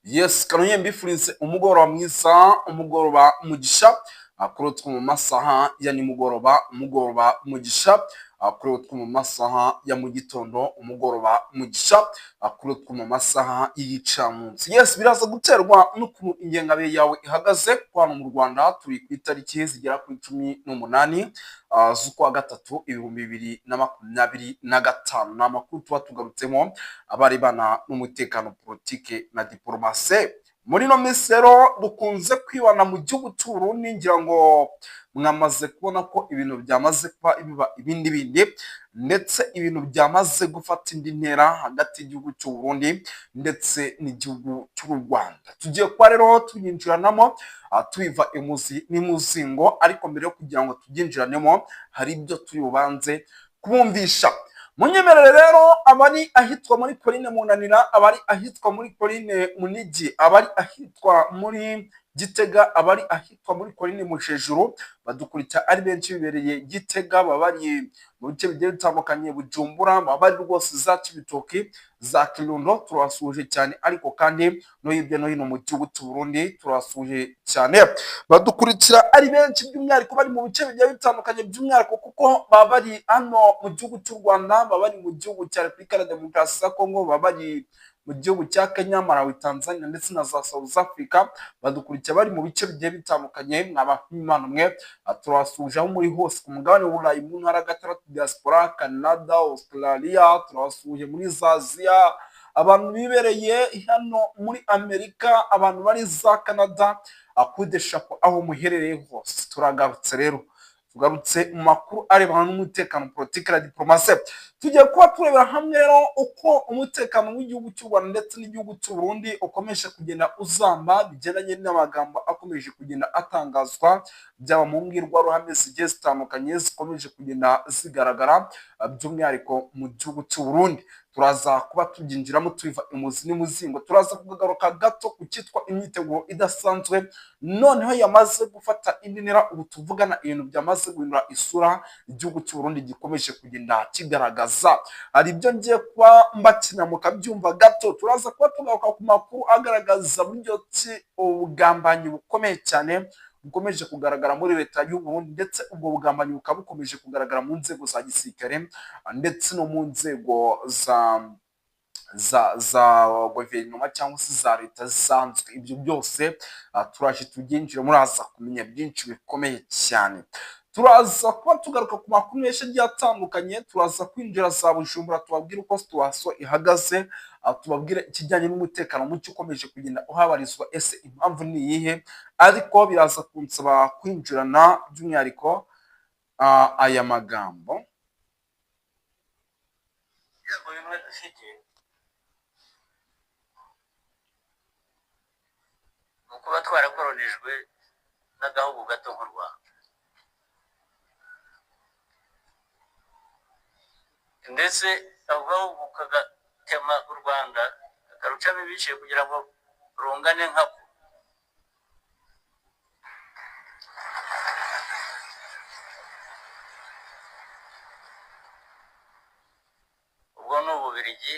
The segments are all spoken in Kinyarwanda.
Yes, kanuye mbifurize umugoroba mwiza, umugoroba umugisha, kurotwa mu masaha ya nimugoroba, umugoroba umugisha, kurotwa mu masaha ya mu gitondo, umugoroba umugisha, kurotwa mu masaha y'igicamunsi. Yes, biraza guterwa n'ukuntu ingengabihe yawe ihagaze. Hano mu Rwanda turi ku itariki zigera kuri 18 z'ukwa gatatu 2025. Ni amakuru tuba tugarutsemo abarebana n'umutekano, politike na diplomasi. Muri no minsi rero dukunze kwibana mu gihugu cy'u Burundi, ngira ngo mwamaze kubona ko ibintu byamaze kuba biba ibindi bindi, ndetse ibintu byamaze gufata indi ntera hagati y'igihugu cy'u Burundi ndetse n'igihugu cy'u Rwanda. Tugiye kuba rero tubyinjiranamo tubiva imuzi n'imuzingo, ariko mbere yo kugira ngo tubyinjiranemo hari ibyo turi bubanze kubumvisha. Munyemerere rero abari ahitwa muri Coline Munanira, abari ahitwa muri Coline Munigi, abari ahitwa muri Gitega, abari ahitwa muri Coline Mushejuru badukurikira ari benshi bibereye Gitega, babari mu bice bigiye bitandukanye, Bujumbura, babari rwose za Cibitoki, za Kirundo, turasuje cyane. Ariko kandi no hirya no hino mu gihugu cy'u Burundi turasuje cyane, badukurikira ari benshi, by'umwihariko bari mu bice bigiye bitandukanye, by'umwihariko kuko babari hano mu gihugu cy'u Rwanda, babari mu gihugu cya Repubulika ya Demokarasi ya Kongo, babari mu gihugu cya Kenya, Malawi, Tanzania ndetse na za South Africa, badukurikira bari mu bice bigiye bitandukanye. Mw'Imana mwe turasuje aho muri hose ku mugabane w'Uburayi, mu ntara gatandatu, diaspora, Canada, Australia, turasuje muri za Aziya, abantu bibereye hano muri Amerika, abantu bari za Canada, akudeshapo aho muherereye hose. Turagarutse rero, tugarutse mu makuru arebana n'umutekano, politike na diplomasi. Tugiye kuba turebera hamwe rero uko umutekano w'igihugu cy'u Rwanda ndetse n'igihugu cy'u Burundi ukomeje kugenda uzamba, bigendanye n'amagambo akomeje kugenda atangazwa, byaba mu mbwirwaruhame zigiye zitandukanye zikomeje kugenda zigaragara, by'umwihariko mu gihugu cy'u Burundi. Turaza kuba tubyinjiramo tubiva imuzi n'imuzingo, turaza kugaruka gato ku cyitwa imyiteguro idasanzwe noneho yamaze gufata indi ntera. Ubu tuvugana ibintu byamaze guhindura isura, igihugu cy'u Burundi gikomeje kugenda kigaragaza. Hari ibyo ngiye kuba mbakina mukabyumva gato. Turaza kuba tugaruka ku makuru agaragaza buryo ki ubugambanyi bukomeye cyane bukomeje kugaragara muri leta y'u Burundi, ndetse ubwo bugambanyi bukaba bukomeje kugaragara mu nzego za gisirikare ndetse no mu nzego za guverinoma cyangwa se za leta zisanzwe. Ibyo byose turaje tubyinjire, muraza kumenya byinshi bikomeye cyane. Turaza kuba tugaruka ku makuru menshi agiye atandukanye, turaza kwinjira za Bujumbura tubabwire uko situation ihagaze, tubabwire ikijyanye n'umutekano muke ukomeje kugenda uhabarizwa, ese impamvu ni iyihe. Ariko biraza kunsaba kwinjirana by'umwihariko aya magambo kuba twarakoronijwe n'agahugu gato nk'u Rwanda, ndetse ako gahugu kagatema u Rwanda kakarucamo ibice kugira ngo rungane nkako. Ubwo ni Ububiligi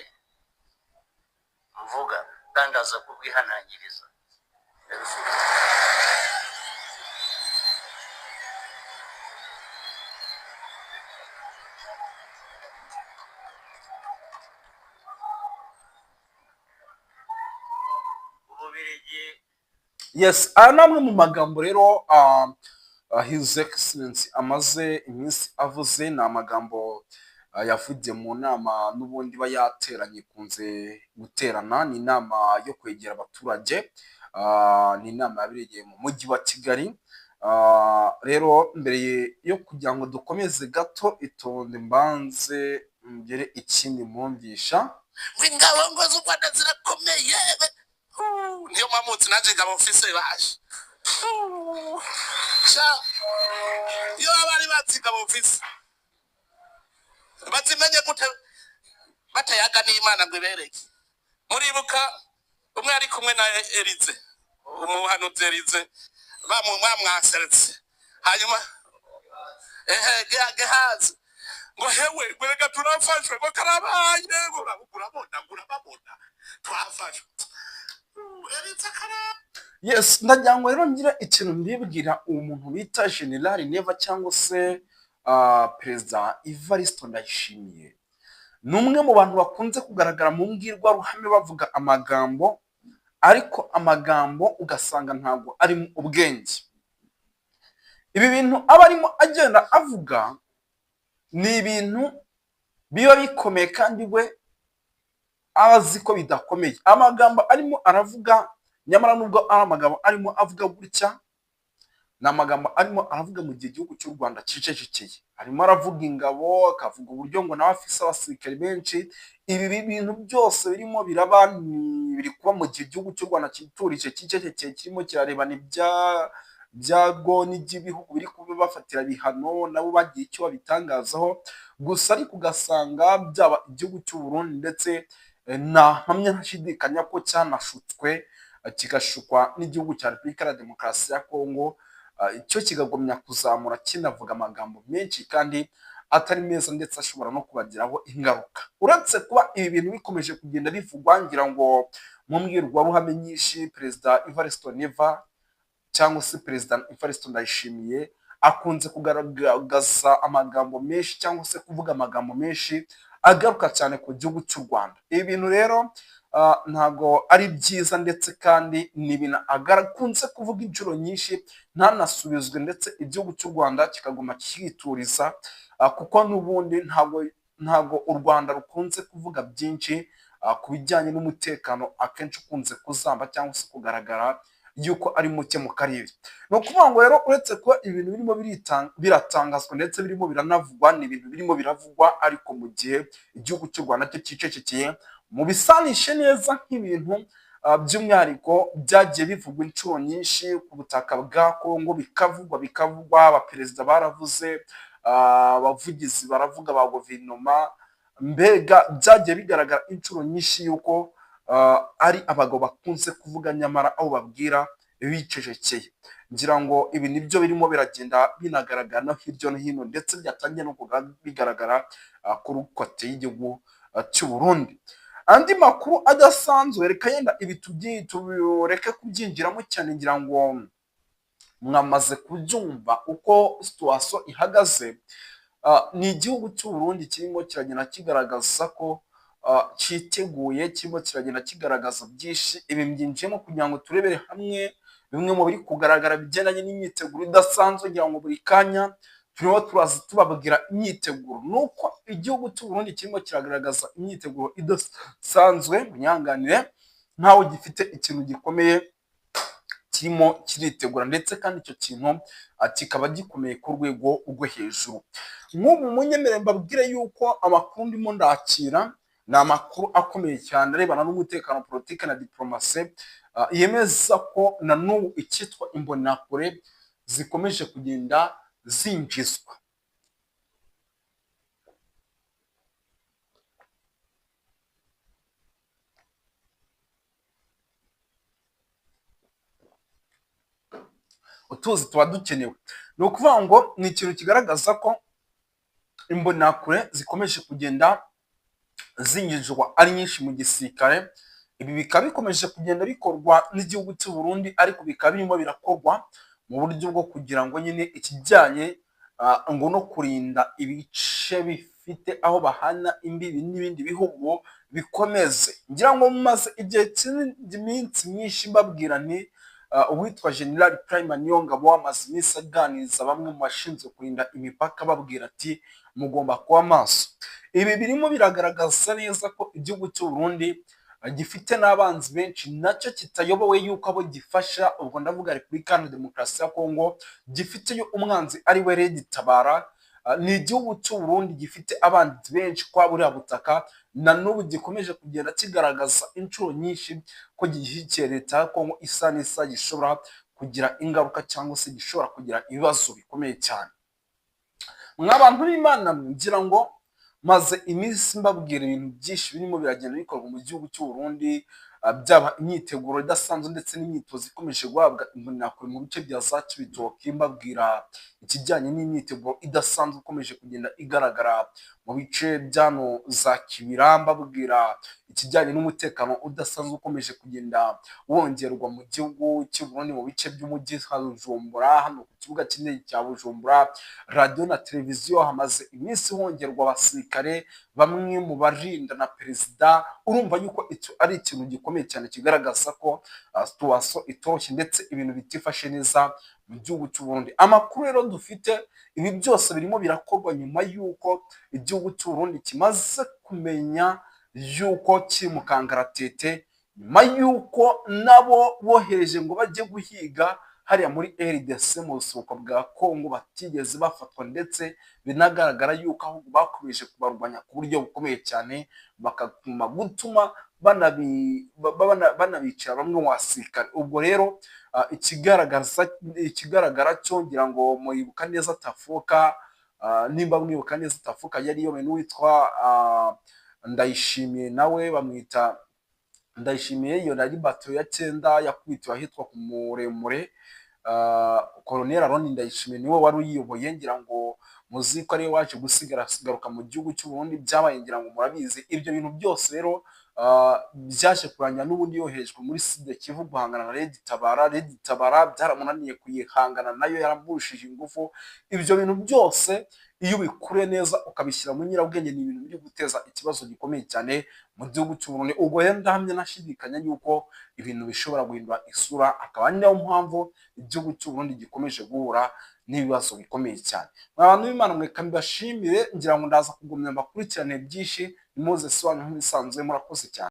mvuga, kandi aza kubwihanangiriza. Yes, aya ni amwe mu magambo rero His Excellency amaze iminsi avuze. Ni amagambo yavugiye mu nama n'ubundi iba yateranye, ikunze guterana. Ni inama yo kwegera abaturage, ni inama yabereye mu mujyi wa Kigali. Rero mbere yo kugira ngo dukomeze gato, itonde mbanze ngere ikindi mwumvisha. Ingabo ngo z'u Rwanda zirakomeye, niyo mpamvu naje ingabo mfise baje. Iyo abari bazi ingabo mfise bazimenye gute batayaga n'Imana ngo ibereke. Muribuka umwe ari kumwe na Elize, umuhanuzi Elize, bamwaseretse, hanyuma Gehazi ngo hewe reka turafashwe ngo karabaye, urababona twafashwe. yes, ndagira ngo rero ngire ikintu mbibwira uwo muntu bita General Neva cyangwa se Perezida Evariste Ndayishimiye. Ni umwe mu bantu bakunze kugaragara mu mbwirwaruhame bavuga amagambo, ariko amagambo ugasanga ntabwo ari ubwenge. Ibi bintu aba arimo agenda avuga ni ibintu biba bikomeye kandi we azi ko bidakomeye. Amagambo arimo aravuga, nyamara nubwo ari amagambo arimo avuga gutya, ni amagambo arimo aravuga mu gihe igihugu cy'u Rwanda cicecekeye. Arimo aravuga ingabo, akavuga uburyo ngo nawe afise abasirikare benshi. Ibi bintu byose birimo biraba biri kuba mu gihe igihugu cy'u Rwanda kiturije cicecekeye, kirimo kirarebana ibyago n'iby'ibihugu biri kubibafatira bihano, nabo bagiye icyo babitangazaho. Gusa ariko ugasanga byaba igihugu cy'u Burundi ndetse hamwe ntashidikanya ko cyanashutswe, kigashukwa n'igihugu cya Repubulika ya Demokarasi ya Kongo, icyo kigagomya kuzamura kinavuga amagambo menshi kandi atari meza ndetse ashobora no kubagiraho ingaruka. Uretse kuba ibi bintu bikomeje kugenda bivugwa, ngira ngo mu mbwirwaruhame nyinshi Perezida Evariste Neva cyangwa se Perezida Evariste Ndayishimiye akunze kugaragaza amagambo menshi cyangwa se kuvuga amagambo menshi agaruka cyane ku gihugu cy'u Rwanda. Ibi bintu rero ntabwo ari byiza ndetse kandi ni ibintu akunze kuvuga inshuro nyinshi ntanasubizwe, ndetse igihugu cy'u Rwanda kikaguma kikituriza, kuko n'ubundi ntabwo u Rwanda rukunze kuvuga byinshi ku bijyanye n'umutekano, akenshi ukunze kuzamba cyangwa se kugaragara yuko ari muke mu karere. Ni ukuvuga ngo rero uretse kuba ibintu birimo biratangazwa ndetse birimo biranavugwa, ni ibintu birimo biravugwa ariko mu gihe igihugu cy'u Rwanda cyo cicecekeye, mu bisanishe neza nk'ibintu by'umwihariko byagiye bivugwa inshuro nyinshi ku butaka bwa Kongo, bikavugwa, abaperezida baravuze, abavugizi baravuga, ba guverinoma, mbega byagiye bigaragara inshuro nyinshi yuko ari abagabo bakunze kuvuga nyamara aho babwira bicecekeye. Ngira ngo ibi nibyo birimo biragenda binagaragara no hirya no hino, ndetse byatangiye no bigaragara kuri kote y'igihugu cy'u Burundi. Andi makuru adasanzwe, reka yenda ibi tureke kubyinjiramo cyane, ngira ngo mwamaze kubyumva uko situation ihagaze. Ni igihugu cy'u Burundi kirimo kiragenda kigaragaza ko cyiteguye, kirimo kiragenda kigaragaza byinshi. Ibi mbyinjiyemo kugira ngo turebere hamwe bimwe mu biri kugaragara bigendanye n'imyiteguro idasanzwe, ngira ngo buri kanya turimo turaza tubabwira imyiteguro. Nuko igihugu cy'u Burundi kirimo kiragaragaza imyiteguro idasanzwe, munyanganire, nkaho gifite ikintu gikomeye kirimo kiritegura, ndetse kandi icyo kintu kikaba gikomeye ku rwego rwo hejuru. Nk'ubu munyemere mbabwire yuko amakuru ndimo ndakira ni amakuru akomeye cyane arebana n'umutekano, politiki na diplomasi, yemeza ko na n'ubu icyitwa imbonakure zikomeje kugenda zinjizwa. Utuzi tuba dukenewe. Ni ukuvuga ngo ni ikintu kigaragaza ko imbonakure zikomeje kugenda zinjizwa ari nyinshi mu gisirikare. Ibi bikaba bikomeje kugenda bikorwa n'igihugu cy'u Burundi, ariko bikaba birimo birakorwa mu buryo bwo kugira ngo nyine ikijyanye ngo no kurinda ibice bifite aho bahana imbibi n'ibindi bihugu bikomeze. Ngira ngo mumaze igihe cy'iminsi myinshi mbabwira nti uwitwa General Prime Niyongabo wamaze iminsi aganiriza bamwe mu bashinzwe kurinda imipaka, babwira ati mugomba kuba maso. Ibi birimo biragaragaza neza ko igihugu cy'u Burundi gifite n'abanzi benshi, nacyo kitayobowe yuko abo gifasha, ubwo ndavuga Repubulika ya Demokarasi ya Kongo, gifiteyo umwanzi ari we Red Tabara. Ni igihugu cy'u Burundi gifite abanzi benshi kwa buriya butaka, na n'ubu gikomeje kugenda kigaragaza inshuro nyinshi ko gishyigikiye leta ya Kongo isa n'isa gishobora kugira ingaruka cyangwa se gishobora kugira ibibazo bikomeye cyane. Mw'abantu b'Imana, ngira ngo maze iminsi mbabwira ibintu byinshi birimo biragenda bikorwa mu gihugu cy'u Burundi, byaba imyiteguro idasanzwe ndetse n'imyitozo ikomeje guhabwa imbonerakure mu bice bya za Cibitoke, mbabwira ikijyanye n'imyiteguro idasanzwe ikomeje kugenda igaragara mu bice byano za Kibira, mbabwira ikijyanye n'umutekano udasanzwe ukomeje kugenda wongerwa mu gihugu cy'u Burundi mu bice by'umujyi wa Bujumbura. Hano ku kibuga cy'indege cya Bujumbura, radiyo na televiziyo hamaze iminsi hongerwa abasirikare bamwe mu barinda na perezida. Urumva yuko icyo ari ikintu gikomeye cyane kigaragaza ko situation itoroshye ndetse ibintu bitifashe neza mu gihugu cy'u Burundi. Amakuru rero dufite, ibi byose birimo birakorwa nyuma y'uko igihugu cy'u Burundi kimaze kumenya yuko kiri mu kangaratete, nyuma y'uko nabo bohereje ngo bajye guhiga hariya muri RDC mu buseruko bwa Kongo batigeze bafatwa, ndetse binagaragara yuko ahubwo bakomeje kubarwanya ku buryo bukomeye cyane, bakaguma gutuma banabicira bamwe mu basirikare. Ubwo rero ikigaragara cyo ngira ngo muribuka neza Tafuka, nimba mwibuka neza Tafuka yari yobe n'uwitwa Ndayishimiye, nawe bamwita Ndayishimiye. Iyo nari bato ya 9 yakubitiwe ahitwa ku Muremure. Colonel Aroni Ndayishimiye niwe wari uyiyoboye, ngira ngo muzi ko ariwe waje gusigaruka mu gihugu cy'u Burundi. Byabaye ngira ngo murabizi. Ibyo bintu byose rero byaje kurangira n'ubundi yoherejwe muri Sud Kivu guhangana na Red Tabara. Red Tabara byaramunaniye kuyihangana nayo, yaramurushije ingufu. Ibyo bintu byose iyo ubikure neza ukabishyira mu nyirabwenge, ni ibintu biri guteza ikibazo gikomeye cyane mu gihugu cy'u Burundi. Ubwo rero ndahamya nashidikanya yuko ibintu bishobora guhindura isura, akaba ari nayo mpamvu igihugu cy'u Burundi gikomeje guhura n'ibibazo bikomeye cyane. Abantu b'Imana mweka mbashimire, ngira ngo ndaza kugumya mbakurikirane byinshi. Ni Moses wanyu nk'ibisanzwe, murakoze cyane.